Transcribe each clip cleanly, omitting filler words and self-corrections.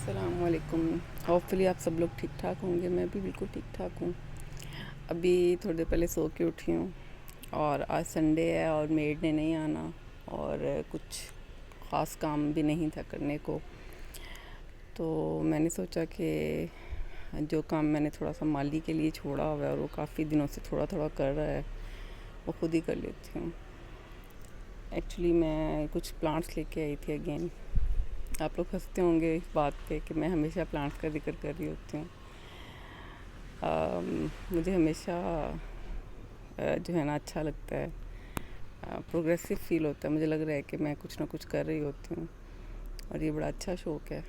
अस्सलामुअलैकुम। होपफुली आप सब लोग ठीक ठाक होंगे। मैं भी बिल्कुल ठीक ठाक हूँ। अभी थोड़ी देर पहले सो के उठी हूँ और आज संडे है और मेड ने नहीं आना और कुछ ख़ास काम भी नहीं था करने को। तो मैंने सोचा कि जो काम मैंने थोड़ा सा माली के लिए छोड़ा हुआ है और वो काफ़ी दिनों से थोड़ा थोड़ा कर रहा है, वो खुद ही कर लेती हूँ। एक्चुअली मैं कुछ प्लांट्स लेके आई थी अगेन। आप लोग हंसते होंगे इस बात पे कि मैं हमेशा प्लांट्स का जिक्र कर रही होती हूँ। मुझे हमेशा जो है ना अच्छा लगता है, प्रोग्रेसिव फील होता है। मुझे लग रहा है कि मैं कुछ ना कुछ कर रही होती हूँ और ये बड़ा अच्छा शौक़ है।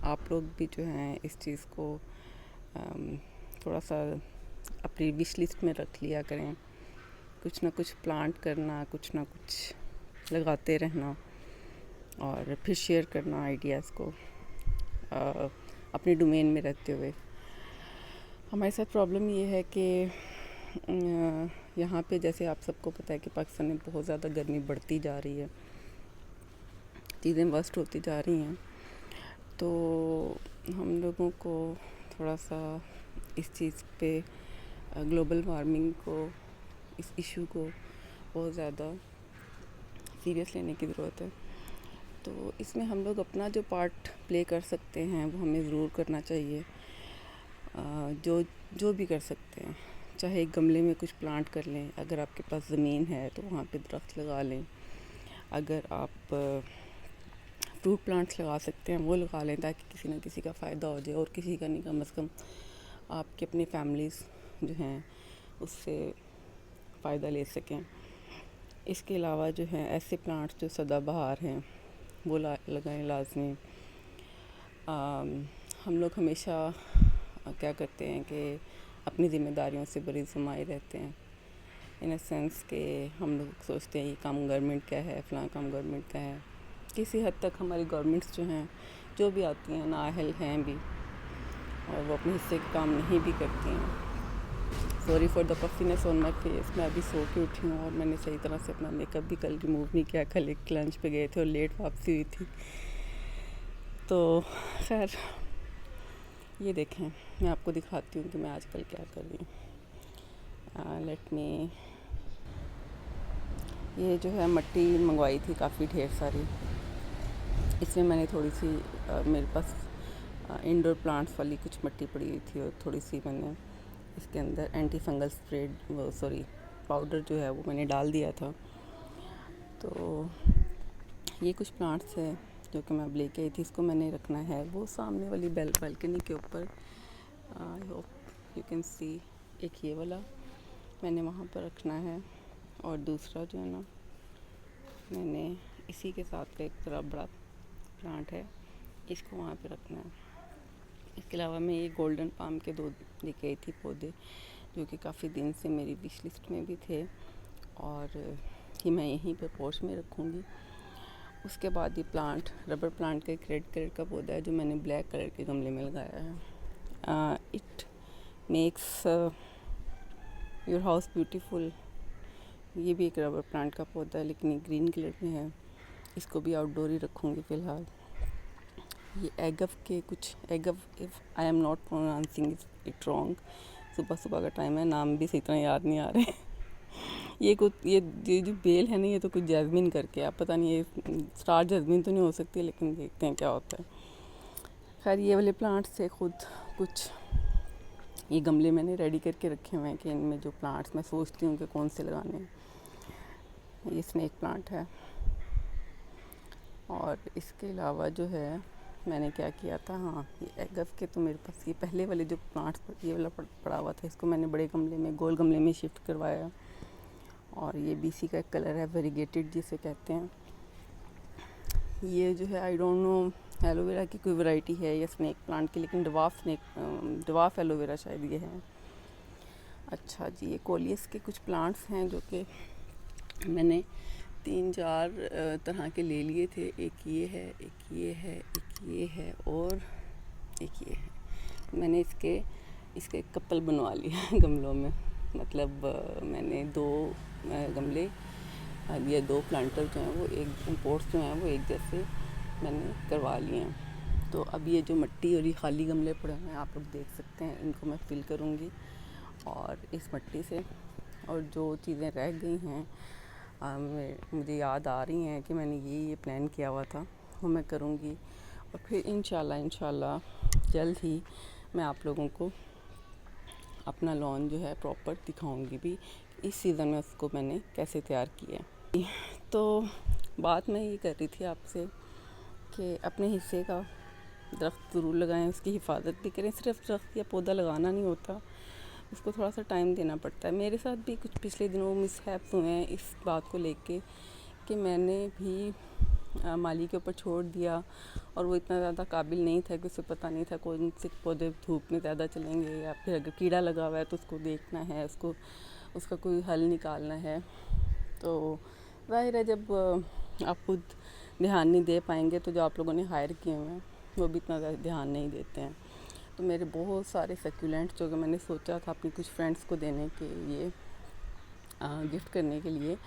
आप लोग भी जो हैं इस चीज़ को थोड़ा सा अपनी विश लिस्ट में रख लिया करें। कुछ ना कुछ प्लांट करना, कुछ ना कुछ लगाते रहना और फिर शेयर करना आइडियाज़ को अपने डोमेन में रहते हुए। हमारे साथ प्रॉब्लम ये है कि यहाँ पे जैसे आप सबको पता है कि पाकिस्तान में बहुत ज़्यादा गर्मी बढ़ती जा रही है, चीज़ें वर्स्ट होती जा रही हैं। तो हम लोगों को थोड़ा सा इस चीज़ पे ग्लोबल वार्मिंग को, इस इशू को बहुत ज़्यादा सीरियस लेने की ज़रूरत है। तो इसमें हम लोग अपना जो पार्ट प्ले कर सकते हैं वो हमें ज़रूर करना चाहिए। जो भी कर सकते हैं, चाहे एक गमले में कुछ प्लांट कर लें, अगर आपके पास ज़मीन है तो वहाँ पे दरख्त लगा लें। अगर आप फ्रूट प्लांट्स लगा सकते हैं वो लगा लें, ताकि किसी न किसी का फ़ायदा हो जाए, और किसी का नहीं कम से कम आपकी अपनी फैमिलीज़ जो हैं उससे फ़ायदा ले सकें। इसके अलावा जो है ऐसे प्लांट्स जो सदाबहार हैं वो लगाएं लाजमी। हम लोग हमेशा क्या करते हैं कि अपनी ज़िम्मेदारियों से बड़ी ज़ुमाई रहते हैं, इन अ सेंस कि हम लोग सोचते हैं ये काम गवर्नमेंट का है, फ़लाँ काम गवर्नमेंट का है। किसी हद तक हमारी गवर्नमेंट्स जो हैं, जो भी आती हैं, नाअहल हैं भी, और वो अपने हिस्से का काम नहीं भी करती हैं। Sorry for the puffiness on my face. मैं अभी सो के उठी हूँ और मैंने सही तरह से अपना मेकअप भी कल रिमूव नहीं किया। कल एक लंच पे गए थे और लेट वापसी हुई थी। तो खैर ये देखें, मैं आपको दिखाती हूँ कि मैं आजकल क्या कर रही हूँ। लेट मी, ये जो है मिट्टी मंगवाई थी काफ़ी ढेर सारी। इसमें मैंने थोड़ी सी मेरे पास इंडोर प्लांट्स वाली कुछ मिट्टी पड़ी हुई थी और थोड़ी सी मैंने इसके अंदर एंटी फंगल पाउडर जो है वो मैंने डाल दिया था। तो ये कुछ प्लांट्स है जो कि मैं अब लेके आई थी। इसको मैंने रखना है वो सामने वाली बालकनी के ऊपर। I hope you can see. एक ये वाला मैंने वहाँ पर रखना है, और दूसरा जो है ना, मैंने इसी के साथ का एक तरह बड़ा प्लांट है, इसको वहाँ पे रखना है। इसके अलावा मैं ये गोल्डन पाम के 2 लेके आई थी पौधे, जो कि काफ़ी दिन से मेरी विश लिस्ट में भी थे, और ये मैं यहीं पे पोर्च में रखूँगी। उसके बाद ये प्लांट, रबर प्लांट का एक रेड कलर का पौधा है जो मैंने ब्लैक कलर के गमले में लगाया है। It makes your house beautiful. ये भी एक रबर प्लांट का पौधा है, लेकिन ये ग्रीन कलर में है। इसको भी आउटडोर ही रखूँगी फ़िलहाल। ये agave, if I am not pronouncing it wrong. सुबह सुबह का टाइम है, नाम भी सही तरह याद नहीं आ रहे। ये जो बेल है ना, ये तो कुछ जैस्मिन करके, आप पता नहीं, ये स्टार जैस्मिन तो नहीं हो सकती, लेकिन देखते हैं क्या होता है। खैर ये वाले प्लांट्स से खुद कुछ ये गमले मैंने रेडी करके रखे हुए हैं कि इनमें जो प्लांट्स मैं सोचती हूँ कि कौन से लगाने हैं। ये स्नेक प्लांट है, और इसके अलावा जो है मैंने क्या किया था, हाँ, ये एगव के तो मेरे पास ये पहले वाले जो प्लांट्स ये वाला पड़ा हुआ था, इसको मैंने बड़े गमले में, गोल गमले में शिफ्ट करवाया। और ये बीसी का एक कलर है, वेरीगेटेड जिसे कहते हैं। ये जो है आई डोंट नो एलोवेरा की कोई वैरायटी है या स्नेक प्लांट की, लेकिन डवाफ एलोवेरा शायद ये है। अच्छा जी, ये कोलियस के कुछ प्लांट्स हैं जो कि मैंने 3-4 तरह के ले लिए थे। एक ये है, एक ये है, एक ये है, और एक ये है। मैंने इसके कपल बनवा लिए गमलों में। मतलब मैंने 2 गमले, ये 2 प्लांटर जो हैं वो एक पोट्स जो हैं वो एक जैसे मैंने करवा लिए हैं। तो अब ये जो मिट्टी और ये खाली गमले पड़े हैं आप लोग देख सकते हैं, इनको मैं फिल करूँगी और इस मिट्टी से। और जो चीज़ें रह गई हैं मुझे याद आ रही हैं कि मैंने ये प्लान किया हुआ था, वो मैं करूँगी। और फिर इंशाल्लाह जल्द ही मैं आप लोगों को अपना लॉन जो है प्रॉपर दिखाऊंगी भी, इस सीज़न में उसको मैंने कैसे तैयार किया। तो बात मैं ये कर रही थी आपसे कि अपने हिस्से का दरख्त ज़रूर लगाएं, उसकी हिफाजत भी करें। सिर्फ दरख्त या पौधा लगाना नहीं होता, उसको थोड़ा सा टाइम देना पड़ता है। मेरे साथ भी कुछ पिछले दिनों मिसहैप्स हुए हैं इस बात को लेके कि मैंने भी माली के ऊपर छोड़ दिया और वो इतना ज़्यादा काबिल नहीं था कि उसे पता नहीं था कौन से पौधे धूप में ज़्यादा चलेंगे, या फिर अगर कीड़ा लगा हुआ है तो उसको देखना है, उसका कोई हल निकालना है। तो ज़ाहिर है जब आप खुद ध्यान नहीं दे पाएंगे तो जो आप लोगों ने हायर किए हुए हैं वो भी इतना ज़्यादा ध्यान नहीं देते हैं। तो मेरे बहुत सारे सैक्युलेंट्स जो कि मैंने सोचा था अपनी कुछ फ्रेंड्स को देने के लिए, गिफ्ट करने के लिए,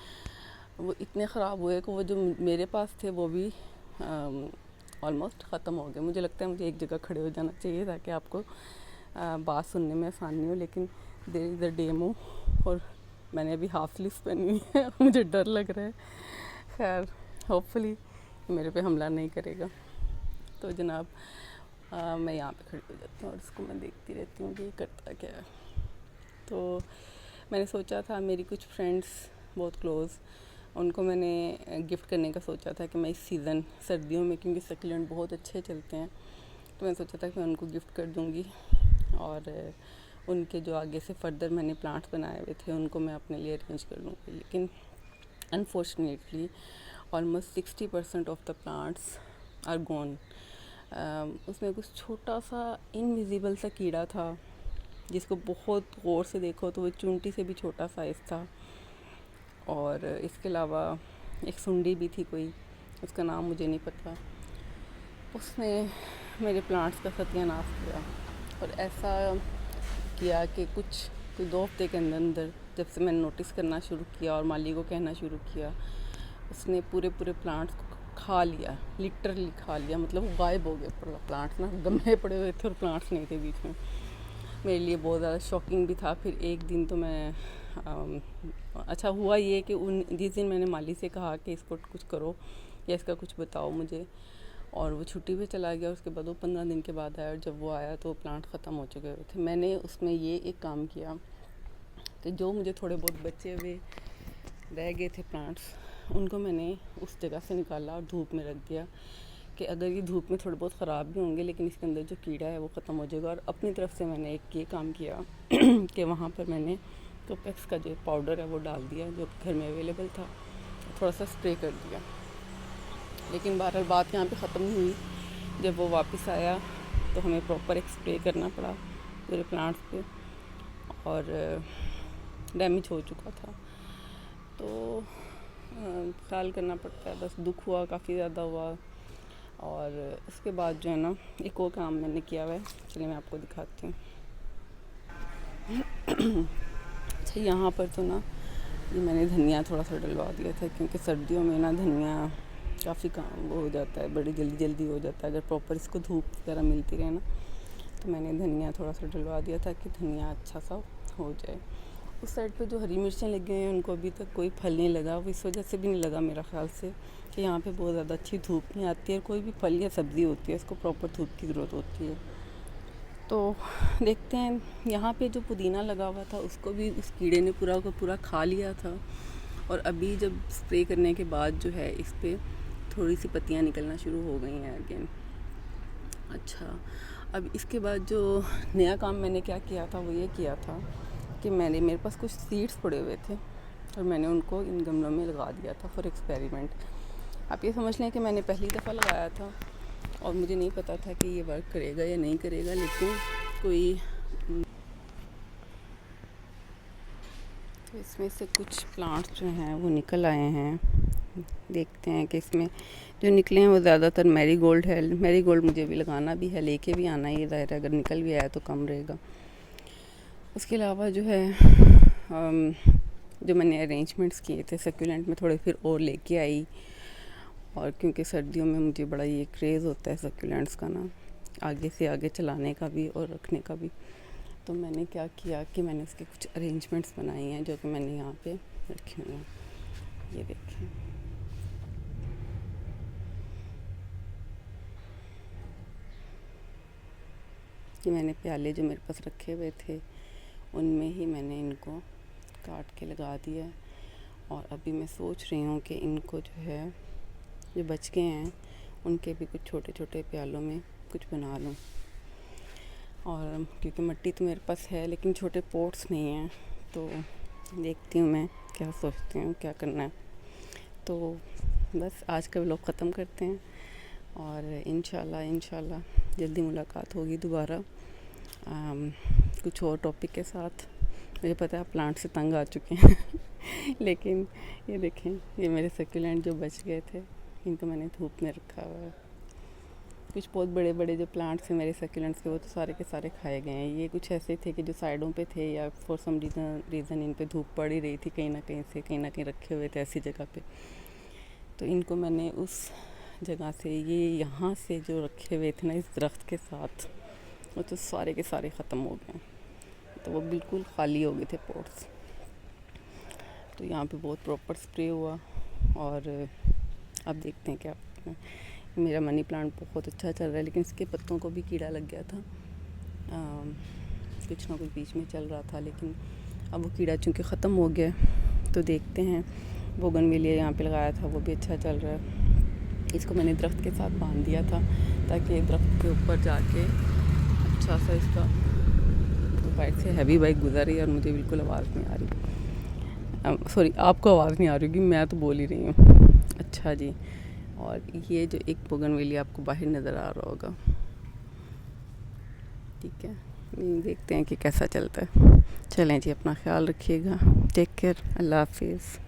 वो इतने ख़राब हुए कि वो जो मेरे पास थे वो भी ऑलमोस्ट ख़त्म हो गए। मुझे लगता है मुझे एक जगह खड़े हो जाना चाहिए ताकि आपको बात सुनने में आसानी हो, लेकिन देयर इज़ अ डेमो और मैंने अभी हाफ स्लीव्स पहनी हुई है मुझे डर लग रहा है। खैर होपफुली मेरे पे हमला नहीं करेगा। तो जनाब मैं यहाँ पे खड़ी हो जाती हूँ और इसको मैं देखती रहती हूँ कि ये करता क्या है। तो मैंने सोचा था मेरी कुछ फ्रेंड्स बहुत क्लोज़, उनको मैंने गिफ्ट करने का सोचा था कि मैं इस सीज़न सर्दियों में, क्योंकि सकुलेंट बहुत अच्छे चलते हैं, तो मैंने सोचा था कि मैं उनको गिफ्ट कर दूँगी। और उनके जो आगे से फर्दर मैंने प्लांट्स बनाए हुए थे उनको मैं अपने लिए अरेंज कर लूँगी। लेकिन unfortunately almost 60% of the plants are gone. उसमें कुछ छोटा सा इनविजिबल सा कीड़ा था जिसको बहुत गौर से देखो तो वो चूंटी से भी छोटा साइज़ था। और इसके अलावा एक सुंडी भी थी कोई, उसका नाम मुझे नहीं पता, उसने मेरे प्लांट्स का सत्यानाश किया। और ऐसा किया कि कोई 2 हफ्ते के अंदर जब से मैंने नोटिस करना शुरू किया और माली को कहना शुरू किया, उसने पूरे प्लांट्स को खा लिया, लिटरली खा लिया। मतलब वो गायब हो गए प्लांट्स ना, गमले पड़े हुए थे और प्लांट्स नहीं थे बीच में। मेरे लिए बहुत ज़्यादा शॉकिंग भी था। फिर एक दिन तो मैं अच्छा हुआ ये कि जिस दिन मैंने माली से कहा कि इसको कुछ करो या इसका कुछ बताओ मुझे, और वो छुट्टी पे चला गया। उसके बाद वो 15 दिन के बाद आया और जब वो आया तो प्लांट ख़त्म हो चुके थे। मैंने उसमें ये एक काम किया कि जो मुझे थोड़े बहुत बचे हुए रह गए थे प्लांट्स, उनको मैंने उस जगह से निकाला और धूप में रख दिया कि अगर ये धूप में थोड़े बहुत ख़राब भी होंगे लेकिन इसके अंदर जो कीड़ा है वो ख़त्म हो जाएगा। और अपनी तरफ से मैंने एक ये काम किया कि वहाँ पर मैंने कोपेक्स का जो पाउडर है वो डाल दिया जो घर में अवेलेबल था, थोड़ा सा स्प्रे कर दिया। लेकिन बहरहाल बात यहाँ पे ख़त्म नहीं हुई। जब वो वापस आया तो हमें प्रॉपर एक स्प्रे करना पड़ा पूरे प्लांट्स पे और डैमेज हो चुका था। तो ख्याल करना पड़ता है, बस दुख हुआ, काफ़ी ज़्यादा हुआ। और उसके बाद जो है ना एक और काम मैंने किया हुआ है, चलिए मैं आपको दिखाती हूँ। अच्छा यहाँ पर तो ना ये मैंने धनिया थोड़ा सा डलवा दिया था क्योंकि सर्दियों में ना धनिया काफ़ी काम वो हो जाता है, बड़ी जल्दी हो जाता है अगर प्रॉपर इसको धूप वगैरह मिलती रहे ना। तो मैंने धनिया थोड़ा सा डलवा दिया था कि धनिया अच्छा सा हो जाए। उस साइड पे जो हरी मिर्चें लगी हुई हैं उनको अभी तक कोई फल नहीं लगा, वो इस वजह से भी नहीं लगा मेरा ख्याल से कि यहाँ पे बहुत ज़्यादा अच्छी धूप नहीं आती है। कोई भी फल या सब्ज़ी होती है इसको प्रॉपर धूप की ज़रूरत होती है। तो देखते हैं, यहाँ पे जो पुदीना लगा हुआ था उसको भी उस कीड़े ने पूरा का पूरा खा लिया था। और अभी जब स्प्रे करने के बाद जो है इस पर थोड़ी सी पत्तियाँ निकलना शुरू हो गई हैं अगेन। अच्छा, अब इसके बाद जो नया काम मैंने क्या किया था वो ये किया था कि मेरे पास कुछ सीड्स पड़े हुए थे और मैंने उनको इन गमलों में लगा दिया था फॉर एक्सपेरिमेंट। आप ये समझ लें कि मैंने पहली दफ़ा लगाया था और मुझे नहीं पता था कि ये वर्क करेगा या नहीं करेगा, लेकिन कोई तो इसमें से कुछ प्लांट्स जो हैं वो निकल आए हैं। देखते हैं कि इसमें जो निकले हैं वो ज़्यादातर मैरीगोल्ड है। मैरीगोल्ड मुझे भी लगाना भी है, लेके भी आना ही ज़ाहिर है, अगर निकल भी आया तो कम रहेगा। उसके अलावा जो है जो मैंने अरेंजमेंट्स किए थे सकुलेंट में थोड़े फिर और लेके आई। और क्योंकि सर्दियों में मुझे बड़ा ये क्रेज़ होता है सकुलेंट्स का ना, आगे से आगे चलाने का भी और रखने का भी। तो मैंने क्या किया कि मैंने उसके कुछ अरेंजमेंट्स बनाए हैं जो कि मैंने यहाँ पे रखे हुए हैं। ये देखें, ये मैंने प्याले जो मेरे पास रखे हुए थे उनमें ही मैंने इनको काट के लगा दिया है। और अभी मैं सोच रही हूँ कि इनको जो है, जो बच गए हैं उनके भी कुछ छोटे छोटे प्यालों में कुछ बना लूँ। और क्योंकि मिट्टी तो मेरे पास है लेकिन छोटे पॉट्स नहीं हैं, तो देखती हूँ मैं क्या सोचती हूँ क्या करना है। तो बस आज का व्लॉग ख़त्म करते हैं और इंशाल्लाह जल्दी मुलाकात होगी दोबारा कुछ और टॉपिक के साथ। मुझे पता है आप प्लांट से तंग आ चुके हैं लेकिन ये देखें, ये मेरे सक्यूलेंट जो बच गए थे इनको मैंने धूप में रखा हुआ है। कुछ बहुत बड़े बड़े जो प्लांट्स हैं मेरे सक्यूलेंट्स के, वो तो सारे के सारे खाए गए हैं। ये कुछ ऐसे थे कि जो साइडों पे थे या फॉर सम रीज़न इन पे धूप पड़ ही रही थी, कहीं ना कहीं रखे हुए थे ऐसी जगह पे। तो इनको मैंने उस जगह से, ये यहाँ से जो रखे हुए थे ना इस दरख्त के साथ, वो तो सारे के सारे ख़त्म हो गए। तो वो बिल्कुल खाली हो गए थे पॉट्स। तो यहाँ पे बहुत प्रॉपर स्प्रे हुआ और अब देखते हैं क्या। मेरा मनी प्लांट बहुत अच्छा चल रहा है लेकिन इसके पत्तों को भी कीड़ा लग गया था। कुछ ना कुछ बीच में चल रहा था लेकिन अब वो कीड़ा चूँकि ख़त्म हो गया तो देखते हैं। बोगनविलिया यहाँ पे लगाया था वो भी अच्छा चल रहा है। इसको मैंने दरख्त के साथ बांध दिया था ताकि दरख्त के ऊपर जाके अच्छा सा इसका, बाइक से हैवी बाइक गुजर रही है और मुझे बिल्कुल आवाज़ नहीं आ रही। सॉरी, आपको आवाज़ नहीं आ रही होगी, मैं तो बोल ही रही हूँ। अच्छा जी, और ये जो एक बोगनविलिया आपको बाहर नज़र आ रहा होगा, ठीक है। देखते हैं कि कैसा चलता है। चलें जी, अपना ख्याल रखिएगा। टेक केयर, अल्लाह हाफिज़।